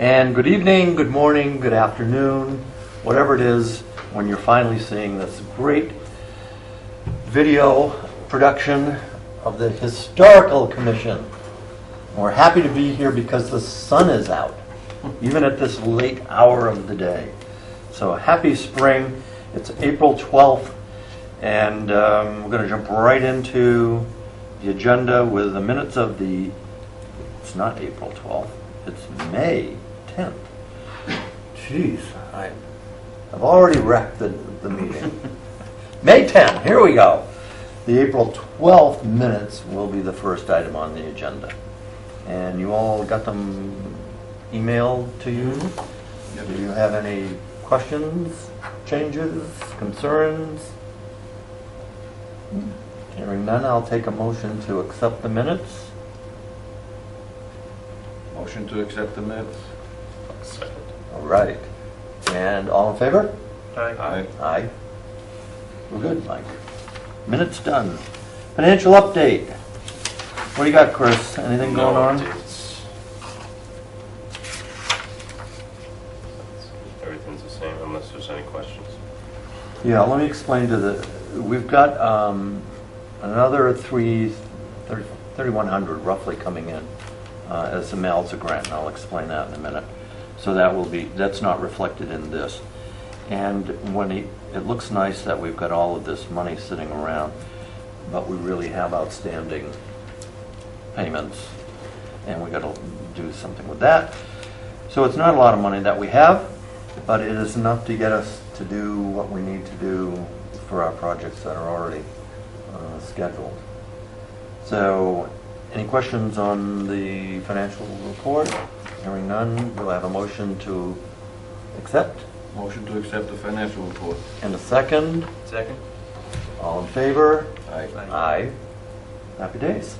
And good evening, good morning, good afternoon, whatever it is when you're finally seeing this great video production of the Historical Commission. We're happy to be here because the sun is out, even at this late hour of the day. So happy spring. It's April 12th, and we're going to jump right into the agenda with the minutes of the, it's not April 12th, it's May 10th. Jeez, I've already wrecked the meeting. May 10th, here we go. The April 12th minutes will be the first item on the agenda. And you all got them emailed to you? Yep. Do you have any questions, changes, concerns? Hearing none, I'll take a motion to accept the minutes. Motion to accept the minutes. Second. All right. And all in favor? Aye. Aye. We're good, Mike. Minutes done. Financial update. What do you got, Chris? Anything going on? Updates. Everything's the same unless there's any questions. Yeah, let me explain to the, we've got another 3,100 roughly coming in as the Malza grant, and I'll explain that in a minute. So that will be, that's not reflected in this. And when it looks nice that we've got all of this money sitting around, but we really have outstanding payments, and we got to do something with that. So it's not a lot of money that we have, but it is enough to get us to do what we need to do for our projects that are already scheduled. So, any questions on the financial report? Hearing none, we'll have a motion to accept. Motion to accept the financial report. And a second. Second. All in favor? Aye. Aye. Happy days.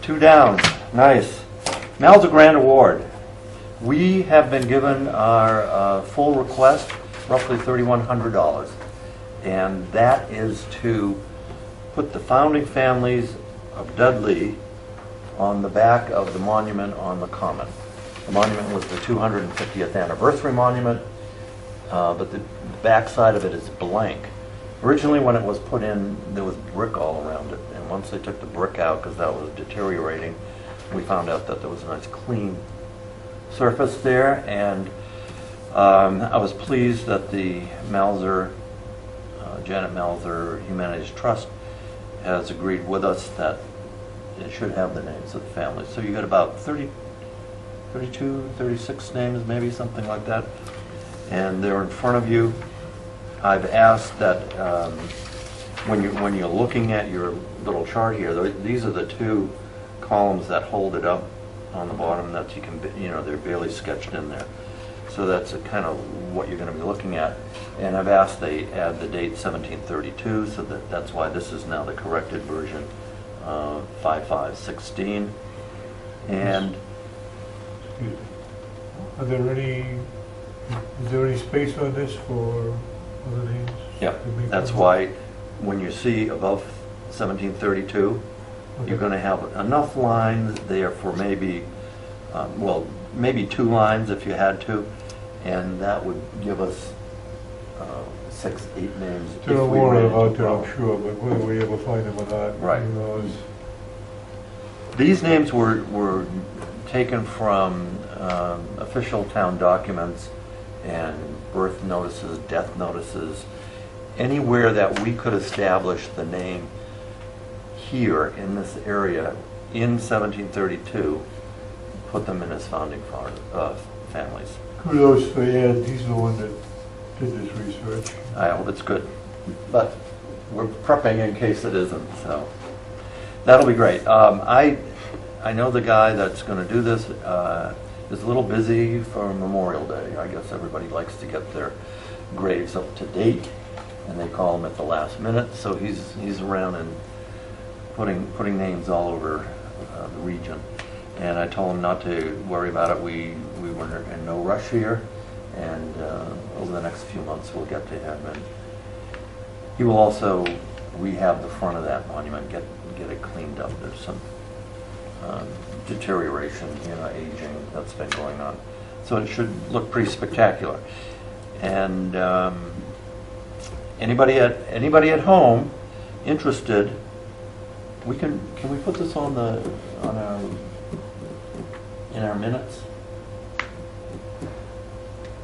2 down. Nice. Malza Grant Award. We have been given our full request, roughly $3,100. And that is to put the founding families of Dudley on the back of the monument on the Common. The monument was the 250th anniversary monument, but the back side of it is blank. Originally, when it was put in, there was brick all around it, and once they took the brick out because that was deteriorating, we found out that there was a nice clean surface there, and I was pleased that the Malzer, Janet Malzer Humanities Trust has agreed with us that it should have the names of the families. So you got about 32, 36 names, maybe something like that, and they're in front of you. I've asked that when you're looking at your little chart here, these are the 2 columns that hold it up on the bottom that you can, they're barely sketched in there. So that's kind of what you're going to be looking at. And I've asked they add the date 1732, so that's why this is now the corrected version, 5516. And Are there any, is there any space on this for other names? yeah, that's why when you see above 1732, you're going to have enough lines there for maybe, maybe 2 lines if you had to, and that would give us 6, 8 names. There are more out there, I'm sure, but whether we ever find them or not, right. Who knows? These names were taken from official town documents and birth notices, death notices, anywhere that we could establish the name here in this area in 1732, put them in as founding families. Kudos for Ed, he's the one that did this research. I hope it's good, but we're prepping in case it isn't, so that'll be great. I know the guy that's going to do this is a little busy for Memorial Day. I guess everybody likes to get their graves up to date, and they call him at the last minute, so he's around and putting names all over the region. And I told him not to worry about it. We were in no rush here, and over the next few months we'll get to him. And he will also rehab the front of that monument, get it cleaned up. There's some deterioration, aging that's been going on. So it should look pretty spectacular. And anybody at home interested, can we put this in our minutes?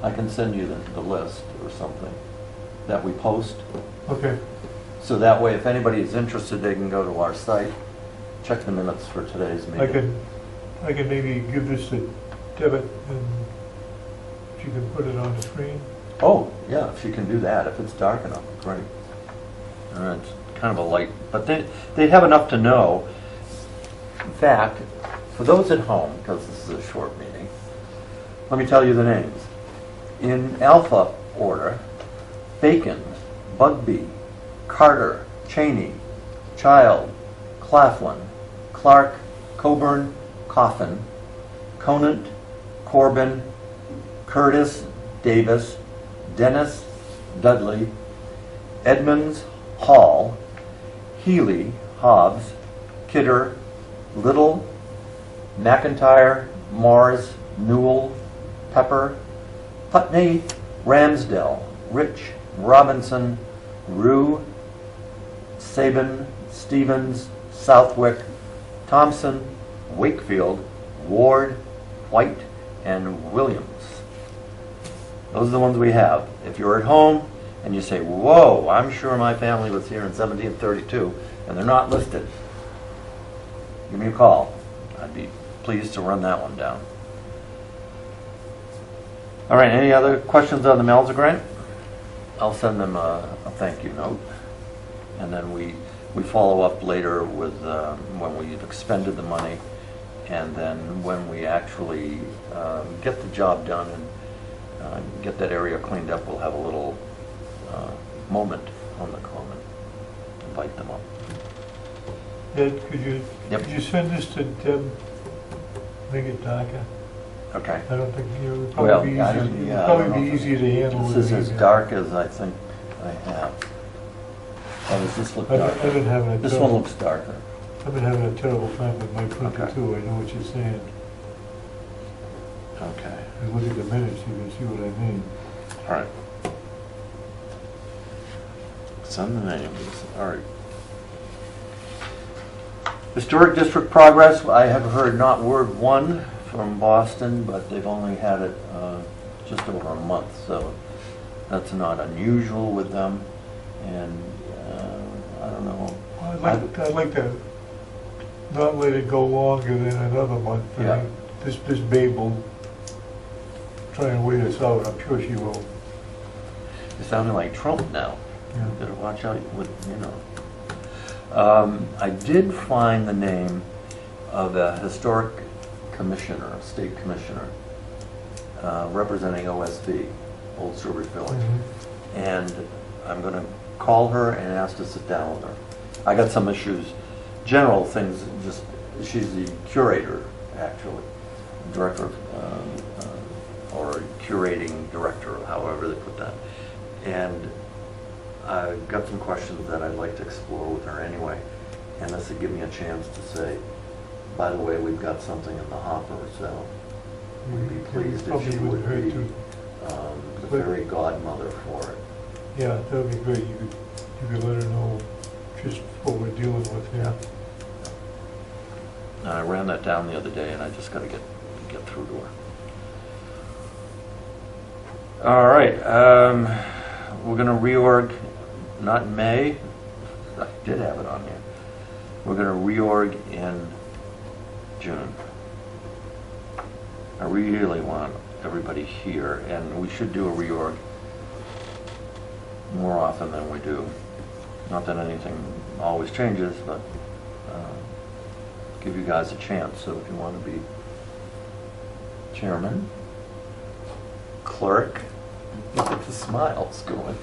I can send you the list or something that we post. Okay, So that way, if anybody is interested, they can go to our site, check the minutes for today's meeting. I can maybe give this to Debit and she can put it on the screen. Oh, yeah, if you can do that, if it's dark enough, great. It's kind of a light, but they have enough to know. In fact, for those at home, because this is a short meeting, let me tell you the names. In alpha order: Bacon, Bugby, Carter, Cheney, Child, Claflin, Clark, Coburn, Coffin, Conant, Corbin, Curtis, Davis, Dennis, Dudley, Edmonds, Hall, Healy, Hobbs, Kidder, Little, McIntyre, Mars, Newell, Pepper, Putney, Ramsdell, Rich, Robinson, Rue, Sabin, Stevens, Southwick, Thompson, Wakefield, Ward, White, and Williams. Those are the ones we have. If you're at home and you say, whoa, I'm sure my family was here in 1732, and they're not listed, give me a call. I'd be pleased to run that one down. All right, any other questions on the Melzer grant? I'll send them a thank you note, and then we follow up later with when we've expended the money, and then when we actually get the job done and get that area cleaned up, we'll have a little moment on the common. Invite them up. Ed, could Yep. you send this to Deb? Make it darker. Okay. I don't think it would Well, probably be I easier. don't- It would yeah, I probably don't be know. easier to handle. This with is an as email. dark as I think I have. Oh, does this look I've darker? been having a This terrible- one looks darker. I've been having a terrible time with my printer Okay. too. I know what you're saying. Okay. You look at the minutes, you can see what I mean. All right. Send the names. All right. Historic District progress, I have heard not word one from Boston, but they've only had it just over a month, so that's not unusual with them. And I don't know. I'd like to not let it go longer than another month. I Yeah. mean, This babe will try and wait us out. I'm sure she will. You're sounding like Trump now. Yeah. Better watch out with, I did find the name of a historic commissioner, state commissioner, representing OSB, Old Sturbridge Village. Mhm. And I'm going to call her and ask to sit down with her. I got some issues, general things, just, she's the curator, actually, director of, or curating director, however they put that. And I've got some questions that I'd like to explore with her anyway. And this would give me a chance to say, by the way, we've got something in the hopper, so we'd be pleased if Probably she wouldn't would hurt be to. the fairy godmother for it. Yeah, that would be great. You could let her know just what we're dealing with here. And I ran that down the other day, and I just got to get through to her. All right, we're going to reorg, not in May. I did have it on here. We're going to reorg in June. I really want everybody here, and we should do a reorg more often than we do. Not that anything always changes, but give you guys a chance. So if you want to be chairman, clerk, look at the smiles going,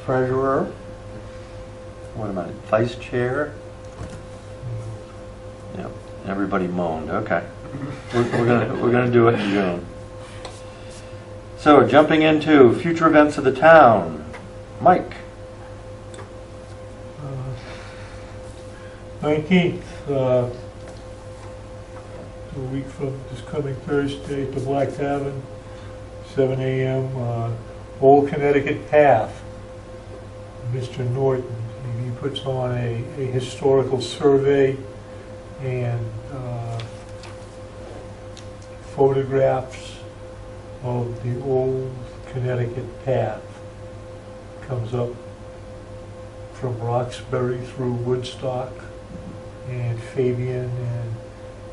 treasurer, what am I, vice chair? Yep, everybody moaned. Okay, we're gonna do it in June. So jumping into future events of the town, Mike. 19th, a week from this coming Thursday, at the Black Tavern, 7 a.m., Old Connecticut Path. Mr. Norton, he puts on a historical survey and photographs of the old Connecticut path. Comes up from Roxbury through Woodstock and Fabian, and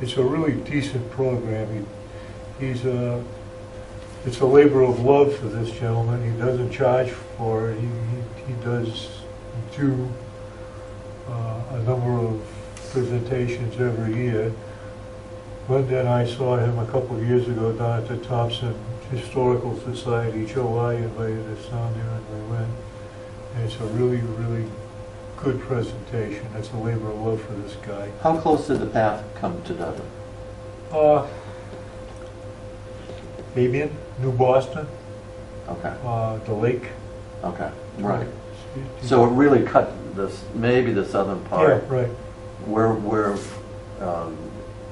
it's a really decent program. It's a labor of love for this gentleman. He doesn't charge for it. He does do a number of presentations every year. Linda and I saw him a couple of years ago down at the Thompson Historical Society. Joe I invited us down there and we went. And it's a really, really good presentation. It's a labor of love for this guy. How close did the path come to Dudley? Fabian, New Boston, Okay, the lake. okay, right. So it really cut this, maybe the southern Yeah, part. right. Where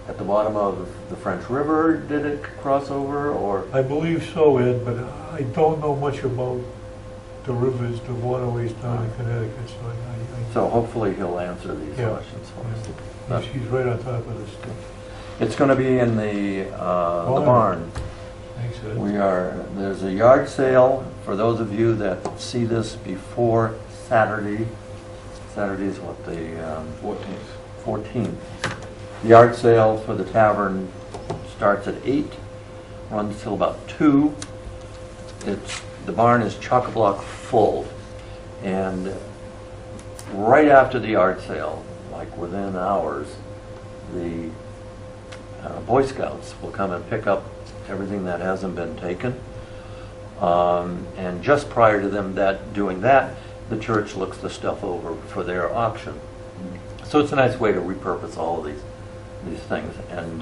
at the bottom of the French River, did it cross over, or? I believe so, Ed, but I don't know much about the rivers, the waterways down in Connecticut, so So hopefully he'll answer these Yeah. questions for us. he's right on top of this stuff. It's going to be in the barn. Thanks, Ed. There's a yard sale for those of you that see this before Saturday. Saturday's what, the 14th. 14th. The yard sale for the tavern starts at 8, runs till about 2. The barn is chock-a-block full, and right after the yard sale, like within hours, the Boy Scouts will come and pick up everything that hasn't been taken. And just prior to them doing that, the church looks the stuff over for their auction. So it's a nice way to repurpose all of these things. And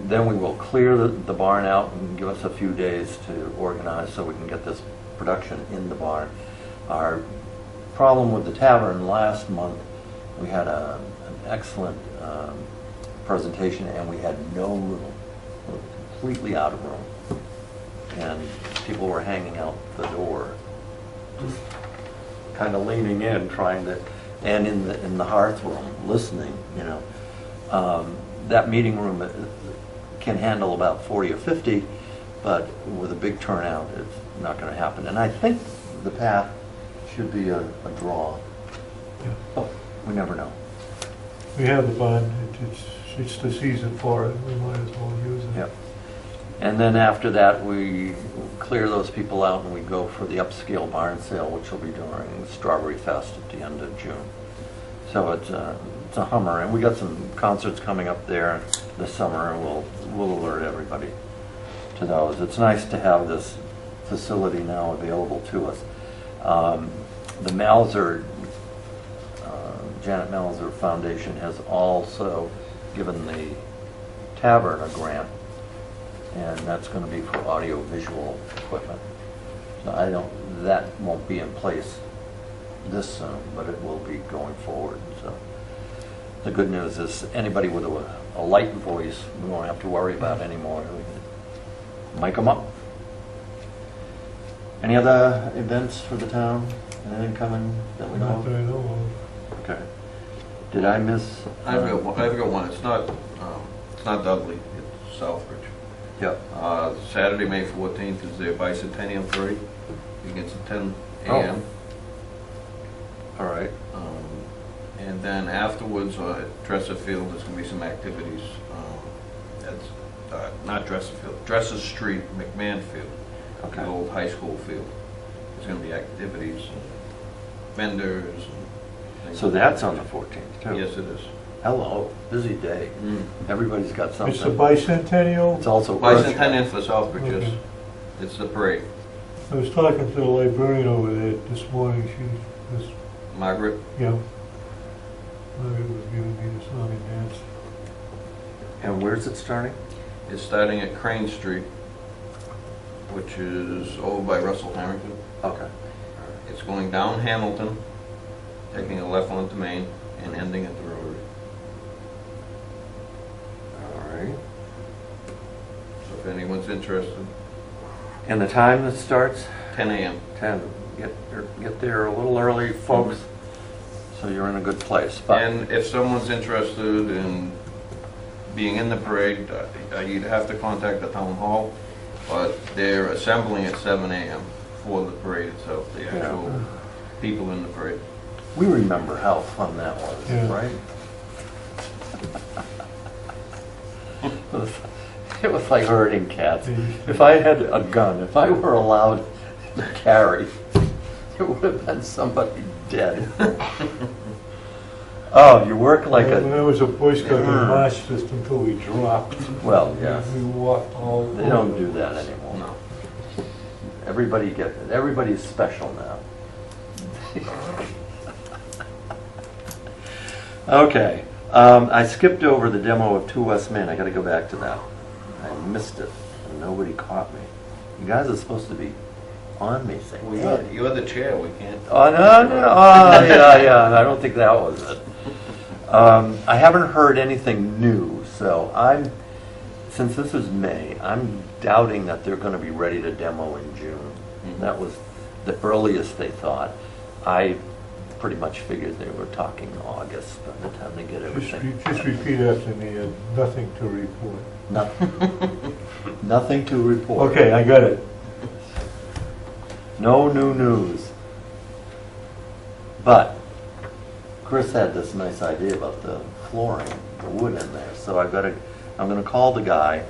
then we will clear the barn out and give us a few days to organize so we can get this production in the barn. Our problem with the tavern last month, we had an excellent presentation and we had no room. We were completely out of room. And people were hanging out the door, just kind of leaning in, trying to, and in the hearth room, listening, you know. That meeting room can handle about 40 or 50, but with a big turnout, it's not going to happen. And I think the path should be a draw. Yeah. Oh, we never know. We have the bond, it's the season for it, we might as well use it. Yep. And then after that, we clear those people out and we go for the upscale barn sale, which will be during Strawberry Fest at the end of June. So it's a hummer, and we got some concerts coming up there this summer, and we'll alert everybody to those. It's nice to have this facility now available to us. The Malzer, Janet Malzer Foundation has also given the tavern a grant, and that's going to be for audio-visual equipment. So that won't be in place this soon, but it will be going forward. So the good news is anybody with a light voice, we won't have to worry about anymore. We can mic them up. Any other events for the town? Anything coming that we know Not that I know of. of? Okay. Did I miss? I've got one. It's not Dudley. It's Southbridge. Yep. Saturday, May 14th is their bicentennial parade. Begins at 10 a.m. All right. And then afterwards, at Dresser Field, there's going to be some activities. That's not Dresser Field, Dresser Street, McMahon Field, Okay. the old high school field. There's going to be activities, and vendors, and things. So that's on the 14th too? Yes, it is. Hello, busy day. Everybody's got something. It's the bicentennial. It's also Bicentennial for Southbridge, yes. Okay. It's the parade. I was talking to the librarian over there this morning, she was, Margaret? yeah. Margaret was giving me the song and dance. And where's it starting? It's starting at Crane Street, which is over by Russell Harrington. Okay. It's going down Hamilton, taking a left onto Main, and ending at the Rotary. All if anyone's interested. And the time that starts? 10 a.m. 10. Get there a little early, folks, so you're in a good place. But And if someone's interested in being in the parade, you'd have to contact the town hall, but they're assembling at 7 a.m. for the parade itself, the actual people in the parade. we remember how fun that was, Yeah. right? It was like herding cats. If I had a gun, if I were allowed to carry, it would have been somebody dead. Oh, you work like When I a, was a Boy Scout, we marched just until we dropped. well, yeah, We walked all over. they don't do that anymore. No. Everybody's special now. Okay, I skipped over the demo of 2 West Main. I gotta go back to that. I missed it, and nobody caught me. You guys are supposed to be on me saying, Well, "Hey." you're the chair, we can't. Oh, no, oh, yeah, I don't think that was it. I haven't heard anything new, so since this is May, I'm doubting that they're gonna be ready to demo in June. That was the earliest they thought. I pretty much figured they were talking August by the time they get everything. Just repeat after me, nothing to report. Nothing to report. Okay, I got it. No new news. But Chris had this nice idea about the flooring, the wood in there. So I'm gonna call the guy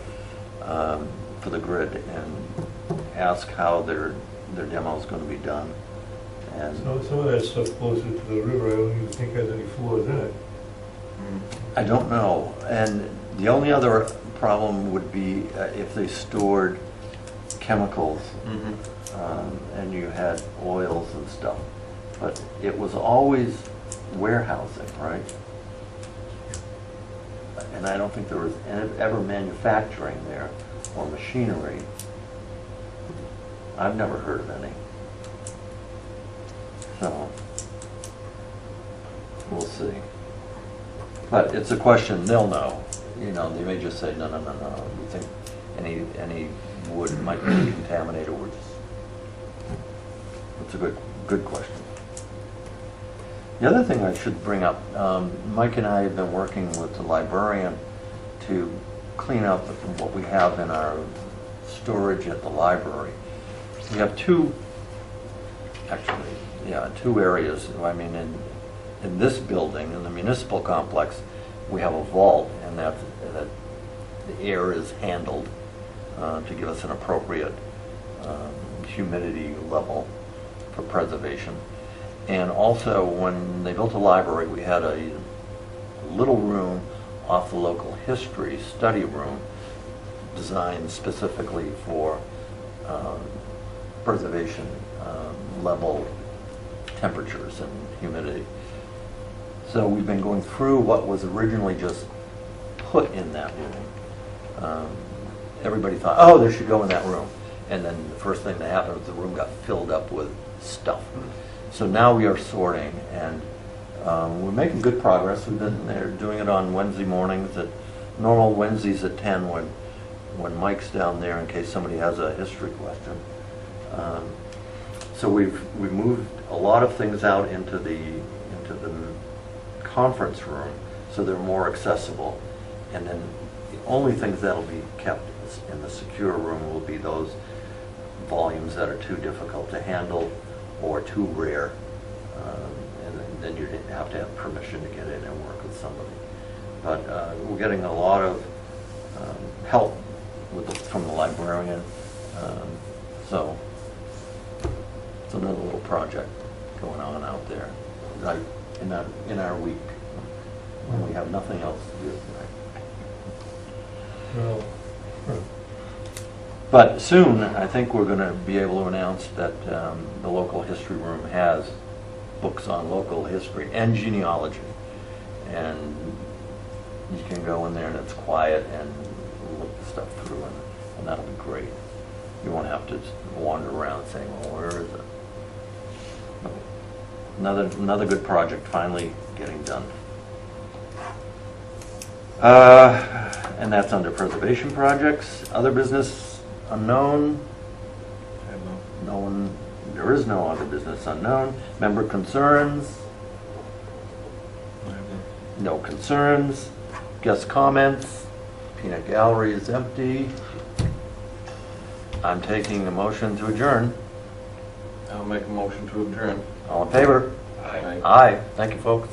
for the grid and ask how their demo is gonna be done. And Some of that stuff closer to the river, I don't even think has any floors in it. I don't know. And the only other problem would be if they stored chemicals and you had oils and stuff. But it was always warehousing, right? And I don't think there was ever manufacturing there or machinery. I've never heard of any. So, we'll see. But it's a question, they'll know. You know, they may just say, no, we think any wood might be contaminated. It's a good question. The other thing I should bring up, Mike and I have been working with the librarian to clean up what we have in our storage at the library. We have two areas. I mean, in this building, in the municipal complex, we have a vault, and that the air is handled to give us an appropriate humidity level for preservation. And also, when they built the library, we had a little room off the local history study room designed specifically for preservation level temperatures and humidity. So we've been going through what was originally just put in that room. Everybody thought, oh, they should go in that room. And then the first thing that happened was the room got filled up with stuff. So now we are sorting, and we're making good progress. We've been there doing it on Wednesday mornings, at normal Wednesdays at 10 when Mike's down there in case somebody has a history question. So we've moved a lot of things out into the conference room so they're more accessible. And then the only things that'll be kept in the secure room will be those volumes that are too difficult to handle or too rare. And then you have to have permission to get in and work with somebody. But we're getting a lot of help from the librarian. So it's another little project going on out there, right in our week when we have nothing else to do. Well, But soon, I think we're going to be able to announce that the local history room has books on local history and genealogy. And you can go in there and it's quiet and look the stuff through, and that'll be great. You won't have to wander around saying, well, where is it? Another good project finally getting done. And that's under preservation projects. Other business unknown. I have no- No one, there is no other business unknown. Member concerns. I have no- No concerns. Guest comments. Peanut gallery is empty. I'm taking a motion to adjourn. I'll make a motion to adjourn. All in favor? Aye. Aye. Thank you, folks.